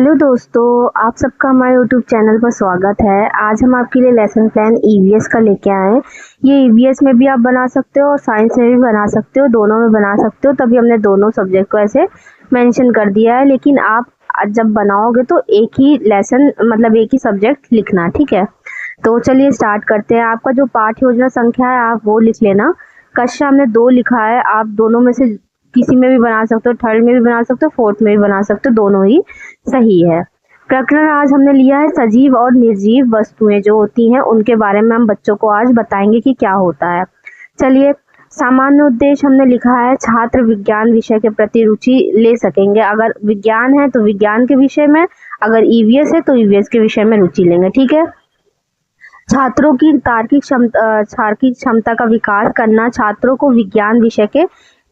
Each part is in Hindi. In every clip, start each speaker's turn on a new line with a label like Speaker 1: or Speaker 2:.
Speaker 1: हेलो दोस्तों, आप सबका हमारे यूट्यूब चैनल पर स्वागत है। आज हम आपके लिए लेसन प्लान ईवीएस का लेके आए हैं। ये ईवीएस में भी आप बना सकते हो और साइंस में भी बना सकते हो, दोनों में बना सकते हो। तभी हमने दोनों सब्जेक्ट को ऐसे मेंशन कर दिया है। लेकिन आप जब बनाओगे तो एक ही लेसन मतलब एक ही सब्जेक्ट लिखना, ठीक है। तो चलिए स्टार्ट करते हैं। आपका जो पाठ योजना संख्या है आप वो लिख लेना। कक्षा हमने 2 लिखा है, आप दोनों में से किसी में भी बना सकते हो, थर्ड में भी बना सकते हो, फोर्थ में भी बना सकते हो, दोनों ही सही है। प्रकरण आज हमने लिया है सजीव और निर्जीव वस्तुएं जो होती हैं उनके बारे में हम बच्चों को आज बताएंगे कि क्या होता है। चलिए, सामान्य उद्देश्य हमने लिखा है छात्र विज्ञान विषय के प्रति रुचि ले सकेंगे। अगर विज्ञान है तो विज्ञान के विषय में, अगर ईवीएस है तो ईवीएस के विषय में रुचि लेंगे, ठीक है। छात्रों की तार्किक क्षमता का विकास करना, छात्रों को विज्ञान विषय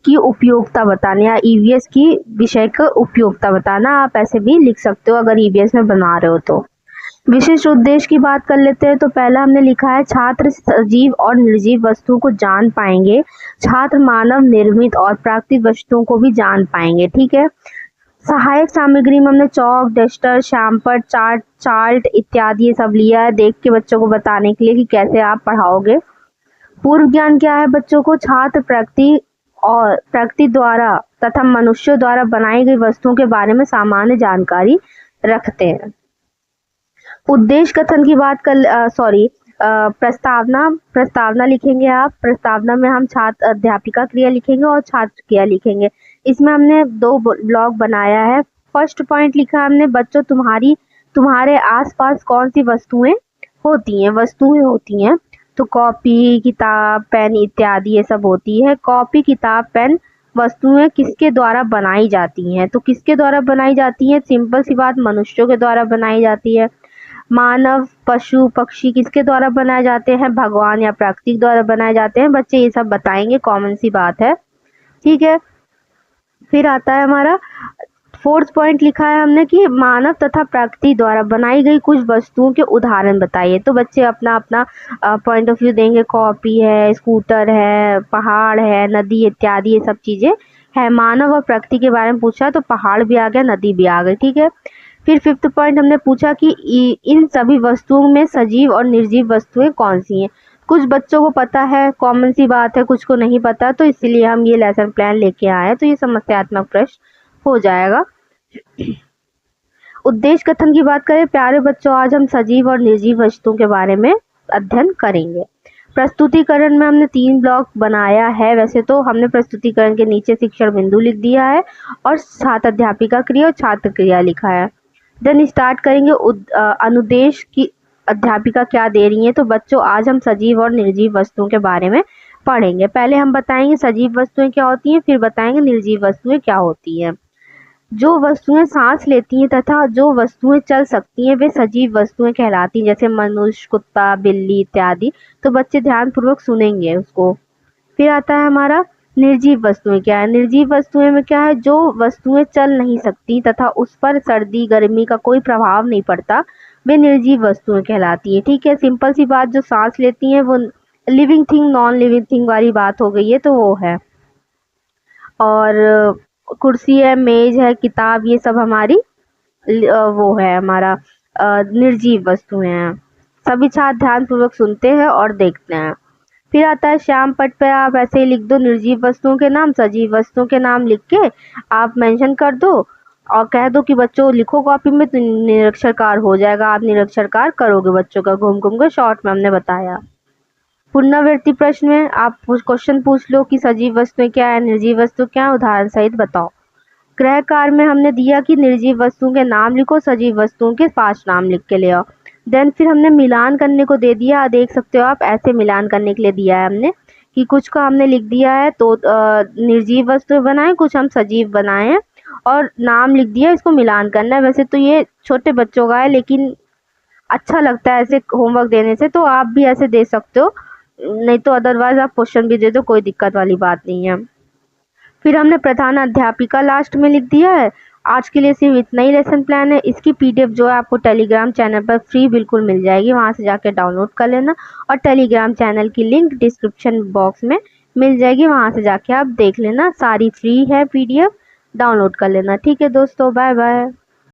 Speaker 1: की उपयोगिता बताना या ईवीएस की विषय का उपयोगिता बताना। आप ऐसे भी लिख सकते हो अगर ईवीएस में बना रहे हो तो। विशिष्ट उद्देश्य की बात कर लेते हैं। तो पहला हमने लिखा है छात्र सजीव और निर्जीव वस्तुओं को जान पाएंगे। छात्र मानव निर्मित और प्राकृतिक वस्तुओं को भी जान पाएंगे, ठीक है। सहायक सामग्री में हमने चौक, डस्टर, शैम्पर, चार्ट इत्यादि ये सब लिया है, देख के बच्चों को बताने के लिए कि कैसे आप पढ़ाओगे। पूर्व ज्ञान क्या है बच्चों को? छात्र प्रकृति द्वारा तथा मनुष्यों द्वारा बनाई गई वस्तुओं के बारे में सामान्य जानकारी रखते हैं। उद्देश्य कथन की बात कर प्रस्तावना लिखेंगे आप। प्रस्तावना में हम छात्र अध्यापिका क्रिया लिखेंगे और छात्र क्रिया लिखेंगे। इसमें हमने 2 ब्लॉक बनाया है। फर्स्ट पॉइंट लिखा हमने, बच्चों तुम्हारे आसपास कौन सी वस्तुएं होती हैं। तो कॉपी, किताब, पेन इत्यादि ये सब होती है। कॉपी, किताब, पेन वस्तुएं किसके द्वारा बनाई जाती हैं? तो किसके द्वारा बनाई जाती हैं? सिंपल सी बात, मनुष्यों के द्वारा बनाई जाती है। मानव, पशु, पक्षी किसके द्वारा बनाए जाते हैं? भगवान या प्रकृति द्वारा बनाए जाते हैं। बच्चे ये सब बताएंगे, कॉमन सी बात है, ठीक है। फिर आता है हमारा फोर्थ पॉइंट लिखा है हमने कि मानव तथा प्रकृति द्वारा बनाई गई कुछ वस्तुओं के उदाहरण बताइए। तो बच्चे अपना अपना पॉइंट ऑफ व्यू देंगे। कॉपी है, स्कूटर है, पहाड़ है, नदी इत्यादि ये सब चीजें है। मानव और प्रकृति के बारे में पूछा तो पहाड़ भी आ गया, नदी भी आ गई, ठीक है। फिर फिफ्थ पॉइंट हमने पूछा कि इन सभी वस्तुओं में सजीव और निर्जीव वस्तुएं कौन सी हैं। कुछ बच्चों को पता है, कॉमन सी बात है, कुछ को नहीं पता, तो इसीलिए हम ये लेसन प्लान लेके आए हैं। तो ये समस्यात्मक प्रश्न हो जाएगा। उद्देश्य कथन की बात करें, प्यारे बच्चों आज हम सजीव और निर्जीव वस्तुओं के बारे में अध्ययन करेंगे। प्रस्तुतिकरण में हमने 3 ब्लॉक बनाया है। वैसे तो हमने प्रस्तुतिकरण के नीचे शिक्षण बिंदु लिख दिया है और छात्र अध्यापिका क्रिया और छात्र क्रिया लिखा है। देन स्टार्ट करेंगे। अनुदेश की अध्यापिका क्या दे रही है। तो बच्चों आज हम सजीव और निर्जीव वस्तुओं के बारे में पढ़ेंगे। पहले हम बताएंगे सजीव वस्तुएं क्या होती हैं, फिर बताएंगे निर्जीव वस्तुएं क्या होती हैं। जो वस्तुएं सांस लेती हैं तथा जो वस्तुएं चल सकती हैं वे सजीव वस्तुएं कहलाती हैं, जैसे मनुष्य, कुत्ता, बिल्ली इत्यादि। तो बच्चे ध्यान पूर्वक सुनेंगे उसको। फिर आता है हमारा निर्जीव वस्तुएं क्या है। निर्जीव वस्तुएं में क्या है? जो वस्तुएं चल नहीं सकती तथा उस पर सर्दी गर्मी का कोई प्रभाव नहीं पड़ता, वे निर्जीव वस्तुएं कहलाती है, ठीक है। सिंपल सी बात, जो सांस लेती हैं वो living thing, non living thing वाली बात हो गई है, तो वो है। और कुर्सी है, मेज है, किताब, ये सब हमारी वो है हमारा निर्जीव वस्तुएं हैं। सभी छात्र ध्यान पूर्वक सुनते हैं और देखते हैं। फिर आता है श्याम पट पे आप ऐसे ही लिख दो निर्जीव वस्तुओं के नाम, सजीव वस्तुओं के नाम लिख के आप मेंशन कर दो और कह दो कि बच्चों लिखो कॉपी में, तो निरक्षरकार हो जाएगा। आप निरक्षरकार करोगे बच्चों का घूम घूम कर, शॉर्ट में हमने बताया। पुनरावृत्ति प्रश्न में आप क्वेश्चन पूछ लो कि सजीव वस्तुएं क्या है, निर्जीव वस्तु क्या है, उदाहरण सहित बताओ। गृह कार्य में हमने दिया कि निर्जीव वस्तुओं के नाम लिखो, सजीव वस्तुओं के 5 नाम लिख के ले आओ। देन फिर हमने मिलान करने को दे दिया। देख सकते हो आप, ऐसे मिलान करने के लिए दिया है हमने कि कुछ को हमने लिख दिया है तो निर्जीव वस्तु बनाए, कुछ हम सजीव बनाए हैं और नाम लिख दिया, इसको मिलान करना है। वैसे तो ये छोटे बच्चों का है लेकिन अच्छा लगता है ऐसे होमवर्क देने से, तो आप भी ऐसे दे सकते हो, नहीं तो अदरवाइज आप क्वेश्चन भी दे दो, कोई दिक्कत वाली बात नहीं है। फिर हमने प्रधान अध्यापिका लास्ट में लिख दिया है। आज के लिए सिर्फ इतना ही लेसन प्लान है। इसकी पीडीएफ जो है आपको टेलीग्राम चैनल पर फ्री बिल्कुल मिल जाएगी, वहां से जाके डाउनलोड कर लेना और टेलीग्राम चैनल की लिंक डिस्क्रिप्शन बॉक्स में मिल जाएगी, वहां से जाके आप देख लेना। सारी फ्री है पीडीएफ, डाउनलोड कर लेना, ठीक है दोस्तों। Bye bye.